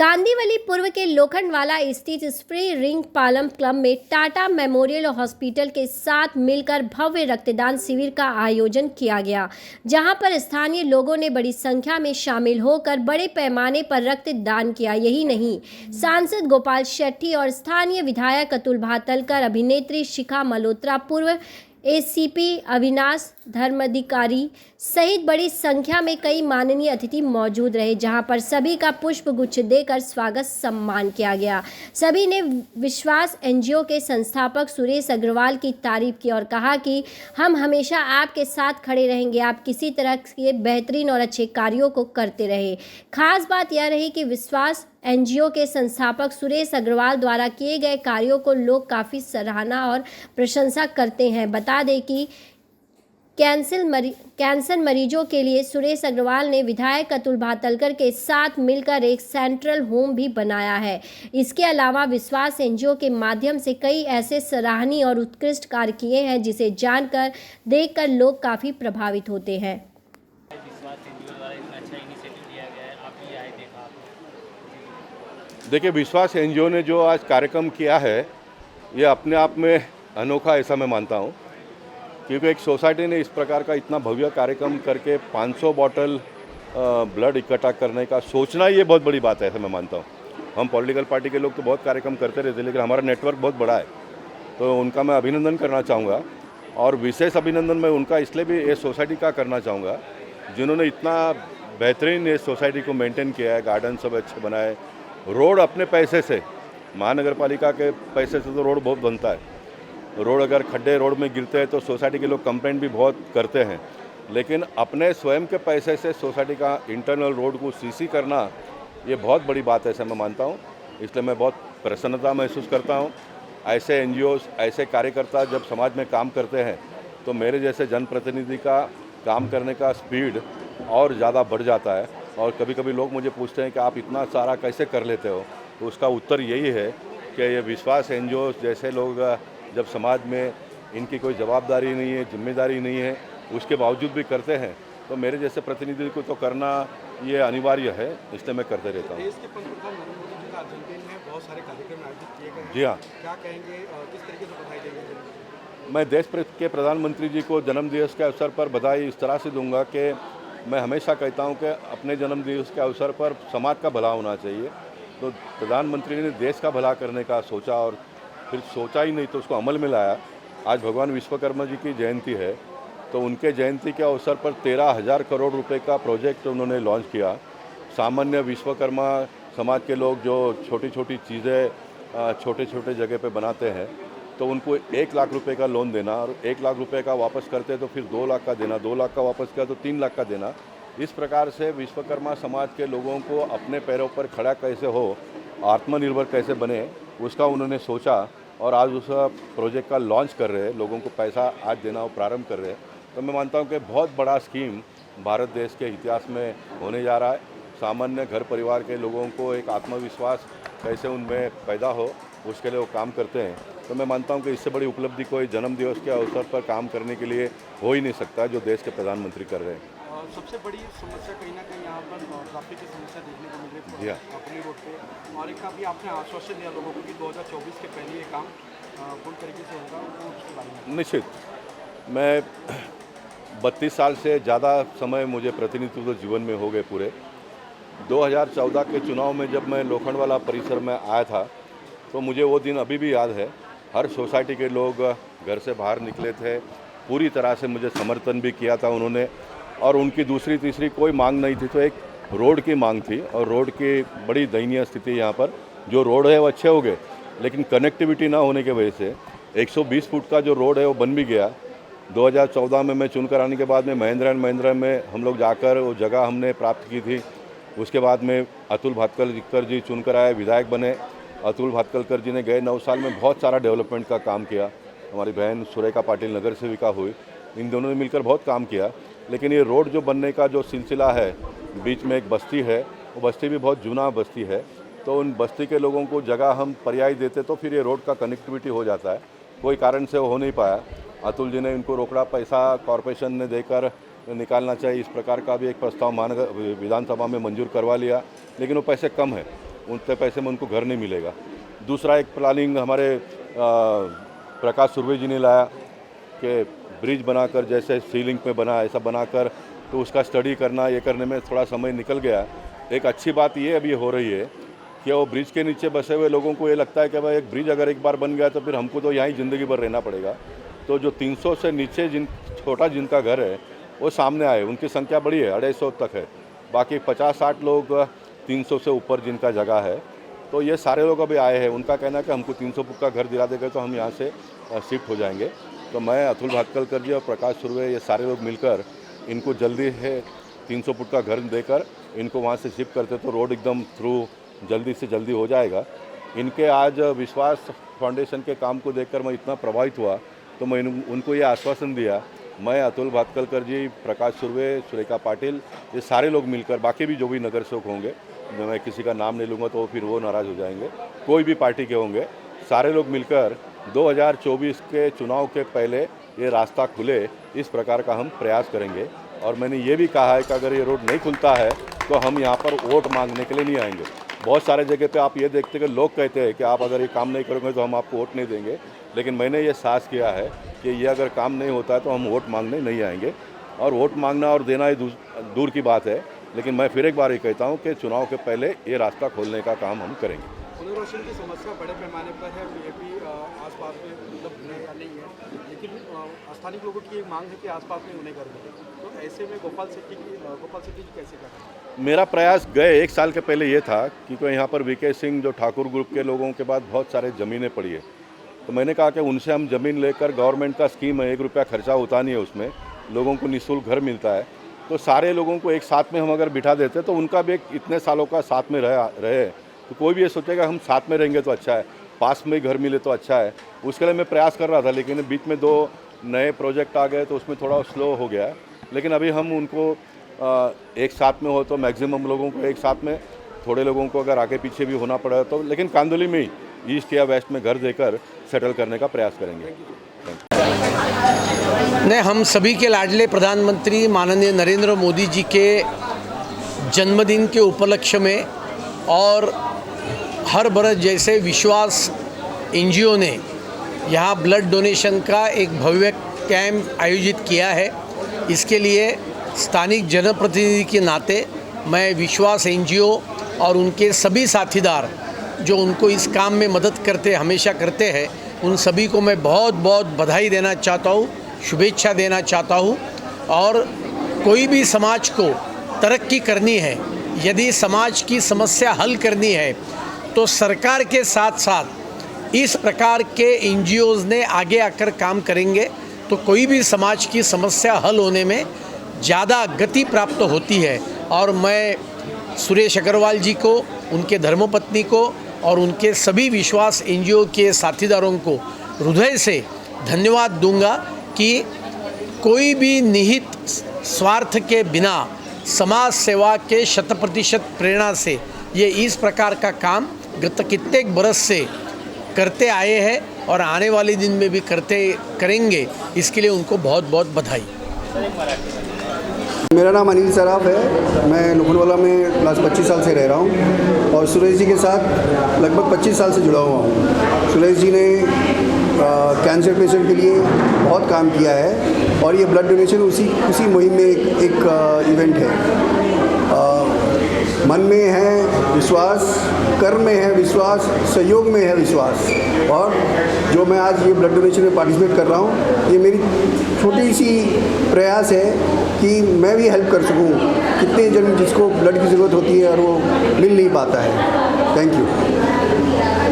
गांधीवली पूर्व के लोखंडवाला स्थित स्प्रे रिंग पालम क्लब में टाटा मेमोरियल हॉस्पिटल के साथ मिलकर भव्य रक्तदान शिविर का आयोजन किया गया, जहां पर स्थानीय लोगों ने बड़ी संख्या में शामिल होकर बड़े पैमाने पर रक्तदान किया। यही नहीं, सांसद गोपाल शेट्टी और स्थानीय विधायक अतुल भातलकर, अभिनेत्री शिखा मल्होत्रा, पूर्व एसीपी अविनाश धर्माधिकारी सहित बड़ी संख्या में कई माननीय अतिथि मौजूद रहे, जहां पर सभी का पुष्प गुच्छ देकर स्वागत सम्मान किया गया। सभी ने विश्वास एनजीओ के संस्थापक सुरेश अग्रवाल की तारीफ की और कहा कि हम हमेशा आपके साथ खड़े रहेंगे। आप किसी तरह के बेहतरीन और अच्छे कार्यों को करते रहे। खास बात यह रही कि विश्वास एनजीओ के संस्थापक सुरेश अग्रवाल द्वारा किए गए कार्यों को लोग काफ़ी सराहना और प्रशंसा करते हैं। बता दें कि कैंसर मरीजों के लिए सुरेश अग्रवाल ने विधायक अतुल भातलकर के साथ मिलकर एक सेंट्रल होम भी बनाया है। इसके अलावा विश्वास एनजीओ के माध्यम से कई ऐसे सराहनीय और उत्कृष्ट कार्य किए हैं जिसे जानकर देखकर लोग काफ़ी प्रभावित होते हैं। देखिए, विश्वास एनजीओ ने जो आज कार्यक्रम किया है ये अपने आप में अनोखा, ऐसा मैं मानता हूँ, क्योंकि एक सोसाइटी ने इस प्रकार का इतना भव्य कार्यक्रम करके 500 बॉटल ब्लड इकट्ठा करने का सोचना, ये बहुत बड़ी बात है, ऐसा मैं मानता हूँ। हम पॉलिटिकल पार्टी के लोग तो बहुत कार्यक्रम करते रहते हैं, लेकिन हमारा नेटवर्क बहुत बड़ा है, तो उनका मैं अभिनंदन करना चाहूँगा। और विशेष अभिनंदन मैं उनका इसलिए भी ये सोसाइटी का करना चाहूँगा जिन्होंने इतना बेहतरीन ये सोसाइटी को मेंटेन किया है। गार्डन सब अच्छे बनाए, रोड अपने पैसे से, महानगर पालिका के पैसे से तो रोड बहुत बनता है। रोड अगर खड्डे रोड में गिरते हैं तो सोसाइटी के लोग कंप्लेंट भी बहुत करते हैं, लेकिन अपने स्वयं के पैसे से सोसाइटी का इंटरनल रोड को सीसी करना, ये बहुत बड़ी बात है, ऐसा मैं मानता हूँ। इसलिए मैं बहुत प्रसन्नता महसूस करता हूँ। ऐसे एनजीओ, ऐसे कार्यकर्ता जब समाज में काम करते हैं तो मेरे जैसे जनप्रतिनिधि का काम करने का स्पीड और ज़्यादा बढ़ जाता है। और कभी कभी लोग मुझे पूछते हैं कि आप इतना सारा कैसे कर लेते हो, तो उसका उत्तर यही है कि ये विश्वास एनजीओ जैसे लोग जब समाज में इनकी कोई जवाबदारी नहीं है, जिम्मेदारी नहीं है, उसके बावजूद भी करते हैं, तो मेरे जैसे प्रतिनिधि को तो करना ये अनिवार्य है, इसलिए मैं करते रहता हूँ। देश के पंतप्रधान नरेंद्र मोदी जी का जन्मदिन में बहुत सारे कार्यक्रम आयोजित किए गए हैं। जी हाँ, क्या कहेंगे, किस तरीके से बधाई देंगे? मैं देश के प्रधानमंत्री जी को जन्मदिवस के अवसर पर बधाई इस तरह से दूंगा कि मैं हमेशा कहता हूं कि अपने जन्मदिवस के अवसर पर समाज का भला होना चाहिए। तो प्रधानमंत्री ने देश का भला करने का सोचा और फिर सोचा ही नहीं तो उसको अमल में लाया। आज भगवान विश्वकर्मा जी की जयंती है, तो उनके जयंती के अवसर पर 13,000 करोड़ रुपए का प्रोजेक्ट उन्होंने लॉन्च किया। सामान्य विश्वकर्मा समाज के लोग जो छोटी छोटी चीज़ें छोटे छोटे जगह पे बनाते हैं, तो उनको 1 लाख रुपए का लोन देना, और 1 लाख रुपए का वापस करते तो फिर 2 लाख का देना, 2 लाख का वापस किया तो 3 लाख का देना। इस प्रकार से विश्वकर्मा समाज के लोगों को अपने पैरों पर खड़ा कैसे हो, आत्मनिर्भर कैसे बने, उसका उन्होंने सोचा और आज उस प्रोजेक्ट का लॉन्च कर रहे हैं। लोगों को पैसा आज देना वो प्रारंभ कर रहे हैं। तो मैं मानता हूँ कि बहुत बड़ा स्कीम भारत देश के इतिहास में होने जा रहा है। सामान्य घर परिवार के लोगों को एक आत्मविश्वास कैसे उनमें पैदा हो, उसके लिए वो काम करते हैं। तो मैं मानता हूं कि इससे बड़ी उपलब्धि कोई जन्मदिवस के अवसर पर काम करने के लिए हो ही नहीं सकता जो देश के प्रधानमंत्री कर रहे हैं। सबसे बड़ी समस्या कहीं ना कहीं यहाँ पर ट्रैफिक की समस्या देखने को मिल रही है अपनी रोड पे, और एक अभी आपने आश्वासन दिया लोगों को कि 2024 के पहले ये काम पूर्ण तरीके से होगा, तो उसके बारे में? निश्चित, मैं 32 साल से ज़्यादा समय मुझे प्रतिनिधित्व जीवन में हो गए पूरे। 2014 के चुनाव में जब मैं लोखंडवाला परिसर में आया था तो मुझे वो दिन अभी भी याद है। हर सोसाइटी के लोग घर से बाहर निकले थे, पूरी तरह से मुझे समर्थन भी किया था उन्होंने, और उनकी दूसरी तीसरी कोई मांग नहीं थी, तो एक रोड की मांग थी। और रोड की बड़ी दयनीय स्थिति यहाँ पर, जो रोड है वो अच्छे हो गए, लेकिन कनेक्टिविटी ना होने की वजह से 120 फुट का जो रोड है वो बन भी गया। 2014 में मैं चुनकर आने के बाद में महिंद्रा एंड महिंद्रा में हम लोग जाकर वो जगह हमने प्राप्त की थी। उसके बाद में अतुल भातलकर जी चुनकर आए, विधायक बने। अतुल भातलकर जी ने गए 9 साल में बहुत सारा डेवलपमेंट का काम किया। हमारी बहन सुरेखा पाटिल नगर सेविका हुई, इन दोनों ने मिलकर बहुत काम किया। लेकिन ये रोड जो बनने का जो सिलसिला है, बीच में एक बस्ती है, वो बस्ती भी बहुत जूना बस्ती है, तो उन बस्ती के लोगों को जगह हम पर्याय देते तो फिर ये रोड का कनेक्टिविटी हो जाता है। कोई कारण से वो हो नहीं पाया। अतुल जी ने इनको रोकड़ा पैसा कॉरपोरेशन ने देकर निकालना चाहिए, इस प्रकार का भी एक प्रस्ताव महानगर विधानसभा में मंजूर करवा लिया, लेकिन वो पैसे कम है। उतने पैसे में उनको घर नहीं मिलेगा। दूसरा एक प्लानिंग हमारे प्रकाश सुर्वे जी ने लाया कि ब्रिज बनाकर जैसे सीलिंग पे बना ऐसा बनाकर, तो उसका स्टडी करना, ये करने में थोड़ा समय निकल गया। एक अच्छी बात ये अभी हो रही है कि वो ब्रिज के नीचे बसे हुए लोगों को ये लगता है कि भाई एक ब्रिज अगर एक बार बन गया तो फिर हमको तो यहाँ ही ज़िंदगी भर रहना पड़ेगा। तो जो 300 से नीचे छोटा जिनका घर है वो सामने आए, उनकी संख्या बड़ी है, 250 तक है। बाकी 50-60 लोग 300 से ऊपर जिनका जगह है, तो ये सारे लोग अभी आए हैं। उनका कहना है कि हमको 300 फुट का घर दिला देगा तो हम यहाँ से शिफ्ट हो जाएंगे। तो मैं अतुल भाटकर जी और प्रकाश सुर्वे ये सारे लोग मिलकर इनको जल्दी है 300 फुट का घर देकर इनको वहाँ से शिफ्ट करते तो रोड एकदम थ्रू जल्दी से जल्दी हो जाएगा। इनके आज विश्वास फाउंडेशन के काम को देखकर मैं इतना प्रभावित हुआ, तो मैं उनको ये आश्वासन दिया, मैं अतुल भाटकर जी, प्रकाश सुर्वे, सुरेखा पाटिल, ये सारे लोग मिलकर, बाकी भी जो भी नगर सेवक होंगे, मैं किसी का नाम नहीं लूँगा तो फिर वो नाराज़ हो जाएंगे, कोई भी पार्टी के होंगे, सारे लोग मिलकर 2024 के चुनाव के पहले ये रास्ता खुले, इस प्रकार का हम प्रयास करेंगे। और मैंने ये भी कहा है कि अगर ये रोड नहीं खुलता है तो हम यहाँ पर वोट मांगने के लिए नहीं आएंगे। बहुत सारे जगह पे आप ये देखते कि लोग कहते हैं कि आप अगर ये काम नहीं करोगे तो हम आपको वोट नहीं देंगे, लेकिन मैंने ये साहस किया है कि ये अगर काम नहीं होता है तो हम वोट मांगने नहीं आएंगे। और वोट मांगना और देना ही दूर की बात है, लेकिन मैं फिर एक बार ये कहता हूँ कि चुनाव के पहले ये रास्ता खोलने का काम हम करेंगे। पुनर्वासन की समस्या बड़े पैमाने पर है, बीजेपी आसपास में मतलब नहीं है, लेकिन स्थानीय लोगों की एक मांग है कि आसपास में उन्हें घर मिले। तो ऐसे में गोपाल सिटी कैसे करें? मेरा प्रयास गए 1 साल के पहले ये था, क्योंकि यहाँ पर वीके सिंह जो ठाकुर ग्रुप के लोगों के बाद बहुत सारे ज़मीनें पड़ी है, तो मैंने कहा कि उनसे हम ज़मीन लेकर, गवर्नमेंट का स्कीम है, 1 रुपया खर्चा होता नहीं है उसमें, लोगों को निःशुल्क घर मिलता है, तो सारे लोगों को एक साथ में हम अगर बिठा देते तो उनका भी एक इतने सालों का साथ में रहे तो कोई भी ये सोचेगा हम साथ में रहेंगे तो अच्छा है, पास में ही घर मिले तो अच्छा है। उसके लिए मैं प्रयास कर रहा था, लेकिन बीच में 2 नए प्रोजेक्ट आ गए तो उसमें थोड़ा स्लो हो गया। लेकिन अभी हम उनको एक साथ में हो तो मैक्सिमम लोगों को एक साथ में, थोड़े लोगों को अगर आगे पीछे भी होना पड़ा तो, लेकिन कांदोली में ही ईस्ट या वेस्ट में घर देकर सेटल करने का प्रयास करेंगे। ने हम सभी के लाडले प्रधानमंत्री माननीय नरेंद्र मोदी जी के जन्मदिन के उपलक्ष्य में और हर बरस जैसे विश्वास एनजीओ ने यहाँ ब्लड डोनेशन का एक भव्य कैंप आयोजित किया है। इसके लिए स्थानिक जनप्रतिनिधि के नाते मैं विश्वास एनजीओ और उनके सभी साथीदार जो उनको इस काम में मदद करते हमेशा करते हैं, उन सभी को मैं बहुत बहुत बधाई देना चाहता हूँ, शुभेच्छा देना चाहता हूँ। और कोई भी समाज को तरक्की करनी है, यदि समाज की समस्या हल करनी है, तो सरकार के साथ साथ इस प्रकार के एनजीओज़ ने आगे आकर काम करेंगे तो कोई भी समाज की समस्या हल होने में ज़्यादा गति प्राप्त होती है। और मैं सुरेश अग्रवाल जी को, उनके धर्मपत्नी को और उनके सभी विश्वास एनजीओ के साथीदारों को हृदय से धन्यवाद दूंगा कि कोई भी निहित स्वार्थ के बिना समाज सेवा के 100% प्रेरणा से ये इस प्रकार का काम गत कितने बरस से करते आए हैं और आने वाले दिन में भी करेंगे। इसके लिए उनको बहुत बहुत बधाई। मेरा नाम अनिल सराफ है, मैं लोखंडवाला में लास्ट 25 साल से रह रहा हूँ और सुरेश जी के साथ लगभग 25 साल से जुड़ा हुआ हूँ। सुरेश जी ने कैंसर पेशेंट के लिए बहुत काम किया है और ये ब्लड डोनेशन उसी मुहिम में एक इवेंट है। मन में है विश्वास, कर्म में है विश्वास, सहयोग में है विश्वास। और जो मैं आज ये ब्लड डोनेशन में पार्टिसिपेट कर रहा हूँ, ये मेरी छोटी सी प्रयास है कि मैं भी हेल्प कर सकूँ। कितने जन जिसको ब्लड की ज़रूरत होती है और वो मिल नहीं पाता है। Thank you.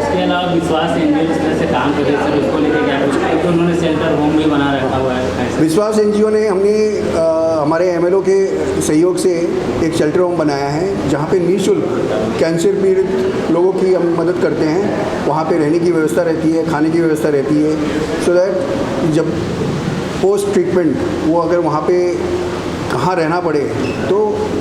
इसके अलावा विश्वास एनजीओ से काम कर रहे हैं, उसको लेकर क्या कुछ उन्होंने सेंटर होम भी बना रखा हुआ है। विश्वास एनजीओ ने हमने हमारे एमएलओ के सहयोग से एक शेल्टर होम बनाया है जहाँ पे निःशुल्क कैंसर पीड़ित लोगों की हम मदद करते हैं। वहाँ पे रहने की व्यवस्था रहती है, खाने की व्यवस्था रहती है, सो दैट जब पोस्ट ट्रीटमेंट वो अगर वहाँ पे कहाँ रहना पड़े तो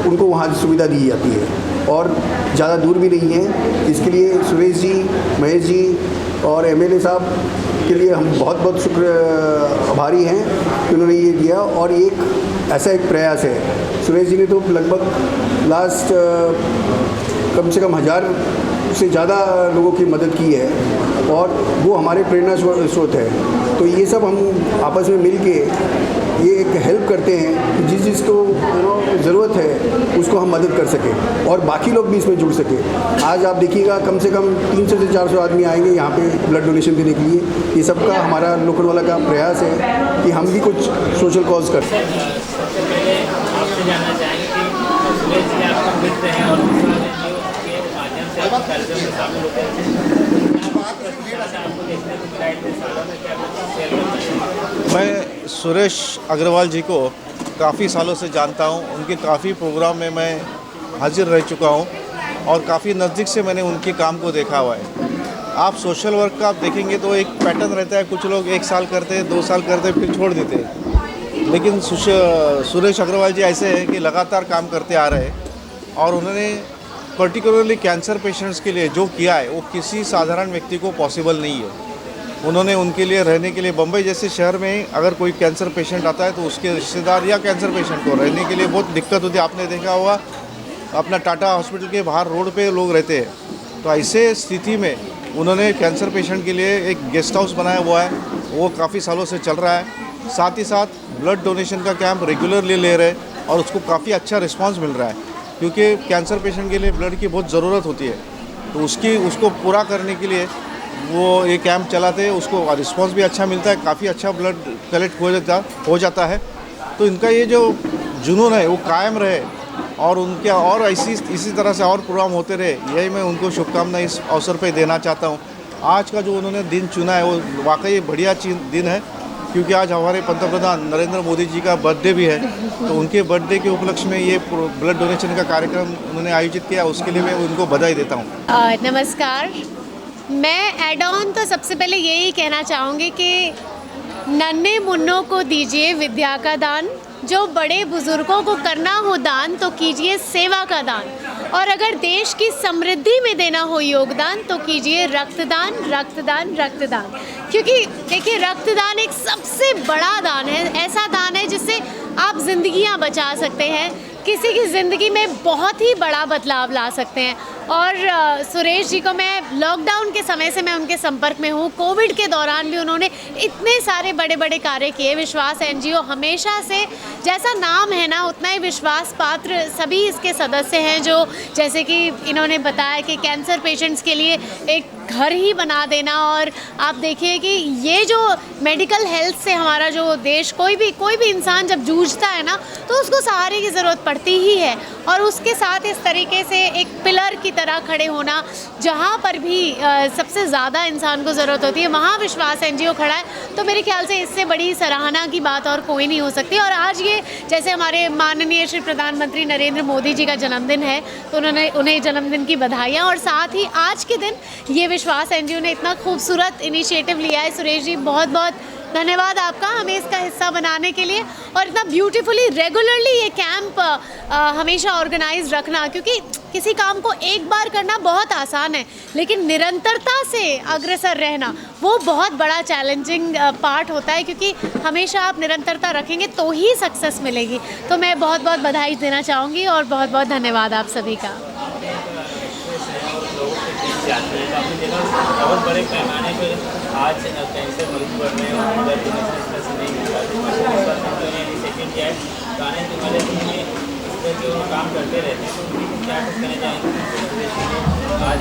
उनको वहाँ सुविधा दी जाती है और ज़्यादा दूर भी नहीं है। इसके लिए सुरेश जी, महेश जी और एमएलए साहब के लिए हम बहुत बहुत आभारी हैं कि उन्होंने ये किया। और एक ऐसा एक प्रयास है, सुरेश जी ने तो लगभग लास्ट कम से कम 1000 से ज़्यादा लोगों की मदद की है और वो हमारे प्रेरणा स्रोत है। तो ये सब हम आपस में मिल के ये एक हेल्प करते हैं कि जिस जिसको ज़रूरत है उसको हम मदद कर सकें और बाकी लोग भी इसमें जुड़ सकें। आज आप देखिएगा कम से कम 300 से 400 आदमी आएंगे यहाँ पे ब्लड डोनेशन देने के लिए। ये सबका हमारा लोखंडवाला का प्रयास है कि हम भी कुछ सोशल कॉज कर सबसे पहले आपसे जानना चाहेंगे कि सुरेश जी आपका मित्र हैं और के माध्यम से आप कार्यक्रम में शामिल होते हैं। आपको देखने को मिला इतने सालों में क्या शेयर करना चाहिए? मैं सुरेश अग्रवाल जी को काफ़ी सालों से जानता हूं। उनके काफ़ी प्रोग्राम में मैं हाजिर रह चुका हूं और काफ़ी नज़दीक से मैंने उनके काम को देखा हुआ है। आप सोशल वर्क का आप देखेंगे तो एक पैटर्न रहता है, कुछ लोग 1 साल करते हैं, 2 साल करते हैं, फिर छोड़ देते हैं। लेकिन सुरेश अग्रवाल जी ऐसे हैं कि लगातार काम करते आ रहे हैं और उन्होंने पर्टिकुलरली कैंसर पेशेंट्स के लिए जो किया है वो किसी साधारण व्यक्ति को पॉसिबल नहीं है। उन्होंने उनके लिए रहने के लिए बम्बई जैसे शहर में अगर कोई कैंसर पेशेंट आता है तो उसके रिश्तेदार या कैंसर पेशेंट को रहने के लिए बहुत दिक्कत होती है। आपने देखा होगा अपना टाटा हॉस्पिटल के बाहर रोड पे लोग रहते हैं। तो ऐसे स्थिति में उन्होंने कैंसर पेशेंट के लिए एक गेस्ट हाउस बनाया हुआ है, वो काफ़ी सालों से चल रहा है। साथ ही साथ ब्लड डोनेशन का कैंप रेगुलरली ले रहे हैं और उसको काफ़ी अच्छा रिस्पांस मिल रहा है क्योंकि कैंसर पेशेंट के लिए ब्लड की बहुत ज़रूरत होती है। तो उसको पूरा करने के लिए वो ये कैंप चलाते हैं, उसको रिस्पांस भी अच्छा मिलता है, काफ़ी अच्छा ब्लड कलेक्ट हो जाता है। तो इनका ये जो जुनून है वो कायम रहे और उनके और इसी तरह से और प्रोग्राम होते रहे, यही मैं उनको शुभकामनाएं इस अवसर पे देना चाहता हूँ। आज का जो उन्होंने दिन चुना है वो वाकई बढ़िया दिन है क्योंकि आज हमारे पंतप्रधान नरेंद्र मोदी जी का बर्थडे भी है। तो उनके बर्थडे के उपलक्ष्य में ये ब्लड डोनेशन का कार्यक्रम उन्होंने आयोजित किया, उसके लिए मैं उनको बधाई देता हूँ। नमस्कार, मैं एड ऑन तो सबसे पहले यही कहना चाहूँगी कि नन्हे मुन्नों को दीजिए विद्या का दान, जो बड़े बुजुर्गों को करना हो दान तो कीजिए सेवा का दान, और अगर देश की समृद्धि में देना हो योगदान तो कीजिए रक्तदान रक्तदान रक्तदान। क्योंकि देखिए रक्तदान एक सबसे बड़ा दान है, ऐसा दान है जिससे आप जिंदगियां बचा सकते हैं, किसी की ज़िंदगी में बहुत ही बड़ा बदलाव ला सकते हैं। और सुरेश जी को मैं लॉकडाउन के समय से मैं उनके संपर्क में हूँ। कोविड के दौरान भी उन्होंने इतने सारे बड़े बड़े कार्य किए। विश्वास एनजीओ हमेशा से, जैसा नाम है ना उतना ही विश्वास पात्र सभी इसके सदस्य हैं, जो जैसे कि इन्होंने बताया कि कैंसर पेशेंट्स के लिए एक घर ही बना देना। और आप देखिए कि ये जो मेडिकल हेल्थ से हमारा जो देश, कोई भी इंसान जब जूझता है ना तो उसको सहारे की ज़रूरत पड़ती ही है, और उसके साथ इस तरीके से एक पिलर की तरह खड़े होना, जहाँ पर भी सबसे ज़्यादा इंसान को ज़रूरत होती है वहाँ विश्वास एनजीओ खड़ा है। तो मेरे ख्याल से इससे बड़ी सराहना की बात और कोई नहीं हो सकती। और आज ये जैसे हमारे माननीय श्री प्रधानमंत्री नरेंद्र मोदी जी का जन्मदिन है तो उन्हें जन्मदिन की बधाइयाँ। और साथ ही आज के दिन ये विश्वास एनजीओ ने इतना खूबसूरत इनिशिएटिव लिया है। सुरेश जी बहुत बहुत धन्यवाद आपका हमें इसका हिस्सा बनाने के लिए, और इतना ब्यूटीफुली रेगुलरली ये कैंप हमेशा ऑर्गेनाइज रखना, क्योंकि किसी काम को एक बार करना बहुत आसान है लेकिन निरंतरता से अग्रसर रहना वो बहुत बड़ा चैलेंजिंग पार्ट होता है, क्योंकि हमेशा आप निरंतरता रखेंगे तो ही सक्सेस मिलेगी। तो मैं बहुत बहुत बधाई देना चाहूँगी और बहुत बहुत धन्यवाद आप सभी का। बहुत बड़े पैमाने पर आज कैंसर मरीज बढ़ रहे हैं और ब्लड डोनेशन इसमें से नहीं मिल रहा है। इनिशिएटिव क्या है गाने के वाले में इस पर जो काम करते रहते हैं तो क्या कुछ कहना चाहेंगे आज?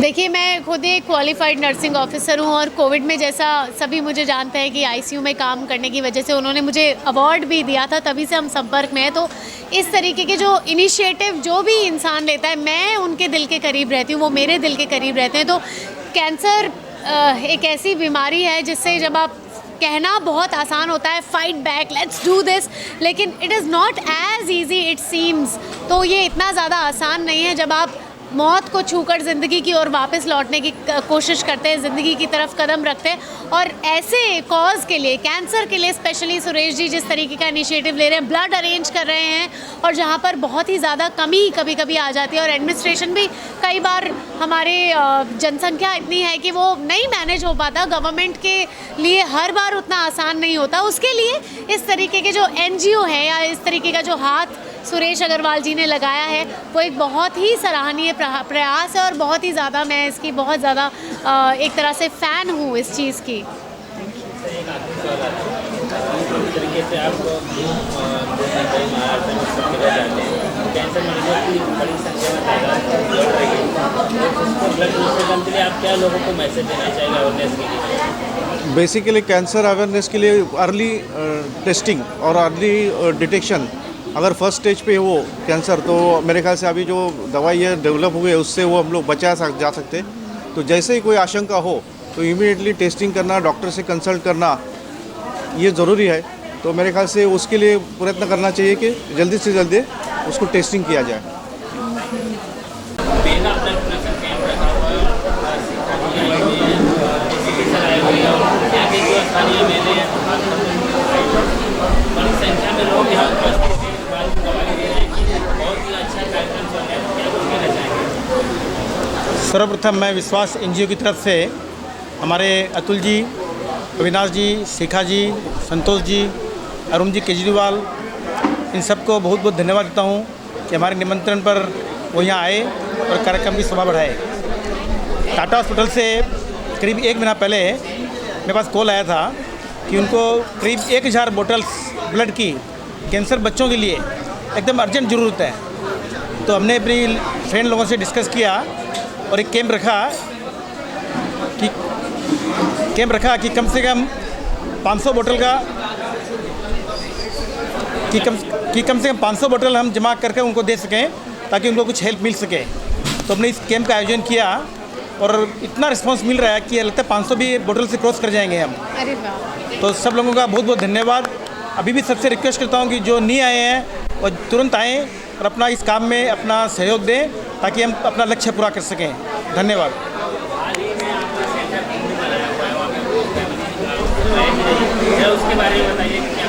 देखिए मैं खुद एक क्वालिफाइड नर्सिंग ऑफिसर हूँ और कोविड में जैसा सभी मुझे जानते हैं कि आईसीयू में काम करने की वजह से उन्होंने मुझे अवार्ड भी दिया था, तभी से हम संपर्क में हैं। तो इस तरीके के जो इनिशिएटिव जो भी इंसान लेता है मैं उनके दिल के करीब रहती हूँ, वो मेरे दिल के करीब रहते हैं। तो कैंसर एक ऐसी बीमारी है जिससे जब आप कहना बहुत आसान होता है fight back let's do this, लेकिन it is not as easy it seems. तो ये इतना ज़्यादा आसान नहीं है। जब आप मौत को छूकर ज़िंदगी की ओर वापस लौटने की कोशिश करते हैं, ज़िंदगी की तरफ कदम रखते हैं, और ऐसे कॉज के लिए, कैंसर के लिए स्पेशली सुरेश जी जिस तरीके का इनिशिएटिव ले रहे हैं, ब्लड अरेंज कर रहे हैं, और जहाँ पर बहुत ही ज़्यादा कमी कभी कभी आ जाती है और एडमिनिस्ट्रेशन भी कई बार हमारे जनसंख्या इतनी है कि वो नहीं मैनेज हो पाता, गवर्नमेंट के लिए हर बार उतना आसान नहीं होता। उसके लिए इस तरीके के जो एनजीओ हैं या इस तरीके का जो हाथ सुरेश अग्रवाल जी ने लगाया है वो एक बहुत ही सराहनीय प्रयास है और बहुत ही ज़्यादा मैं इसकी बहुत ज़्यादा एक तरह से फ़ैन हूँ इस चीज़ की। इस तरीके से आप महाराष्ट्र में सब जगह जाते हैं, कैंसर मरीजों की बड़ी संख्या में तादाद बढ़ रही है, उसको ब्लड डोनेशन के लिए आप क्या लोगों को मैसेज देना चाहेंगे अवेयरनेस के लिए? बेसिकली कैंसर अवेयरनेस के लिए अर्ली टेस्टिंग और अर्ली डिटेक्शन, अगर फर्स्ट स्टेज पे हो कैंसर तो मेरे ख्याल से अभी जो दवाई डेवलप हुई है उससे वो हम लोग बचा जा सकते। तो जैसे ही कोई आशंका हो तो इमीडिएटली टेस्टिंग करना, डॉक्टर से कंसल्ट करना ये ज़रूरी है। तो मेरे ख्याल से उसके लिए प्रयत्न करना चाहिए कि जल्दी से जल्दी उसको टेस्टिंग किया जाए। सर्वप्रथम मैं विश्वास एनजीओ की तरफ से हमारे अतुल जी, अविनाश जी, शिखा जी, संतोष जी, अरुण जी केजरीवाल, इन सबको बहुत बहुत धन्यवाद देता हूँ कि हमारे निमंत्रण पर वो यहाँ आए और कार्यक्रम की शोभा बढ़ाए। टाटा हॉस्पिटल से करीब 1 महीना पहले मेरे पास कॉल आया था कि उनको करीब 1000 बोतल्स ब्लड की कैंसर बच्चों के लिए एकदम अर्जेंट ज़रूरत है। तो हमने अपनी फ्रेंड लोगों से डिस्कस किया और एक कैंप रखा कि कम से कम 500 बोतल का कम से कम 500 बोतल हम जमा करके उनको दे सकें ताकि उनको कुछ हेल्प मिल सके। तो हमने इस कैंप का आयोजन किया और इतना रिस्पांस मिल रहा है कि लगता है 500 भी बोतल से क्रॉस कर जाएंगे हम। अरे वाह! तो सब लोगों का बहुत बहुत धन्यवाद। अभी भी सबसे रिक्वेस्ट करता हूँ कि जो नहीं आए हैं वो तुरंत आएँ और अपना इस काम में अपना सहयोग दें ताकि हम अपना लक्ष्य पूरा कर सकें। धन्यवाद। उसके बारे में बताइए कि क्या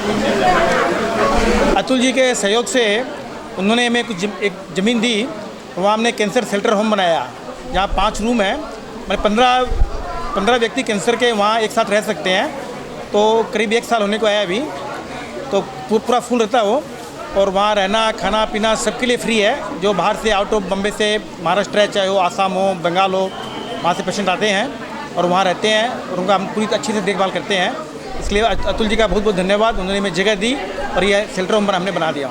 अतुल जी के सहयोग से उन्होंने हमें कुछ एक ज़मीन दी, वहाँ हमने कैंसर शेल्टर होम बनाया जहाँ 5 रूम है, मतलब 15 व्यक्ति कैंसर के वहाँ एक साथ रह सकते हैं। तो करीब 1 साल होने को आया अभी, तो पूरा फुल रहता है वो, और वहाँ रहना खाना पीना सबके लिए फ्री है। जो बाहर से आउट ऑफ बम्बे से महाराष्ट्र है, चाहे वो आसाम हो, बंगाल हो, वहाँ से पेशेंट आते हैं और वहाँ रहते हैं और उनका हम पूरी अच्छी से देखभाल करते हैं। इसलिए अतुल जी का बहुत बहुत धन्यवाद, उन्होंने हमें जगह दी और यह शेल्टर होम हमने बना दिया।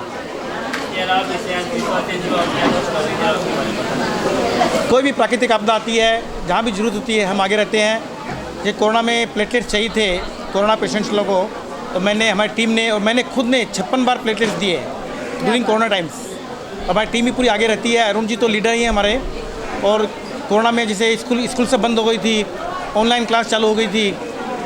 कोई भी प्राकृतिक आपदा आती है, जहाँ भी ज़रूरत होती है हम आगे रहते हैं। ये कोरोना में प्लेटलेट्स चाहिए थे कोरोना पेशेंट्स लोगों को, तो हमारी टीम ने और मैंने खुद ने 56 बार प्लेटलेट्स दिए ड्यूरिंग कोरोना टाइम्स। हमारी टीम भी पूरी आगे रहती है। अरुण जी तो लीडर ही हैं हमारे। और कोरोना में जैसे स्कूल सब बंद हो गई थी, ऑनलाइन क्लास चालू हो गई थी,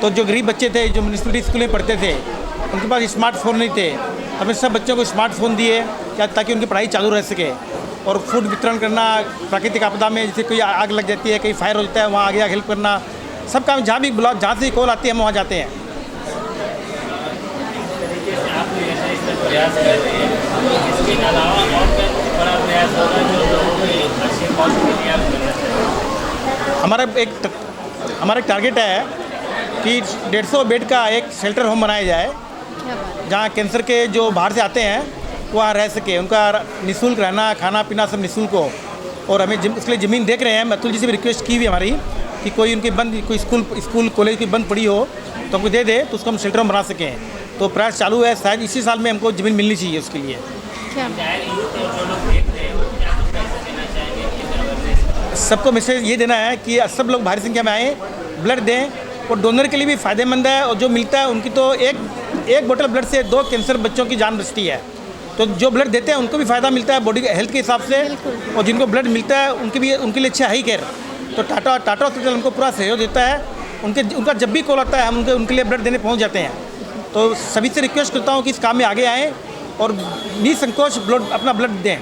तो जो गरीब बच्चे थे जो म्यूनिसिपलिटी स्कूल में पढ़ते थे उनके पास स्मार्टफोन नहीं थे। हमने सब बच्चों को स्मार्टफोन दिए ताकि उनकी पढ़ाई चालू रह सके। और फूड वितरण करना, प्राकृतिक आपदा में जैसे कोई आग लग जाती है, कहीं फायर हो जाता है, वहाँ आगे हेल्प करना, सब काम जहाँ भी जहाँ से कॉल आती है हम वहाँ जाते हैं। हमारा एक टारगेट है कि 150 बेड का एक शेल्टर होम बनाया जाए जहाँ कैंसर के जो बाहर से आते हैं वो वहाँ रह सके, उनका निःशुल्क रहना खाना पीना सब निःशुल्क हो। और हमें उसके लिए ज़मीन देख रहे हैं। अतुल जी से भी रिक्वेस्ट की हुई हमारी कि कोई उनकी कोई स्कूल कॉलेज की बंद पड़ी हो तो हमको दे दे तो उसको हम शेल्टर होम बना सकें। तो प्रयास चालू है, शायद इसी साल में हमको ज़मीन मिलनी चाहिए उसके लिए। सबको मैसेज ये देना है कि सब लोग भारी संख्या में आएँ, ब्लड दें, और डोनर के लिए भी फ़ायदेमंद है। और जो मिलता है उनकी तो एक बोतल ब्लड से 2 कैंसर बच्चों की जान बचती है। तो जो ब्लड देते हैं उनको भी फ़ायदा मिलता है बॉडी हेल्थ के हिसाब से, और जिनको ब्लड मिलता है उनके लिए अच्छा हाई केयर। तो टाटा हॉस्पिटल हमको पूरा सहयोग देता है। उनका जब भी कॉल आता है हम उनके लिए ब्लड देने पहुँच जाते हैं। तो सभी से रिक्वेस्ट करता हूँ कि इस काम में आगे आएँ और निसंकोच अपना ब्लड दें।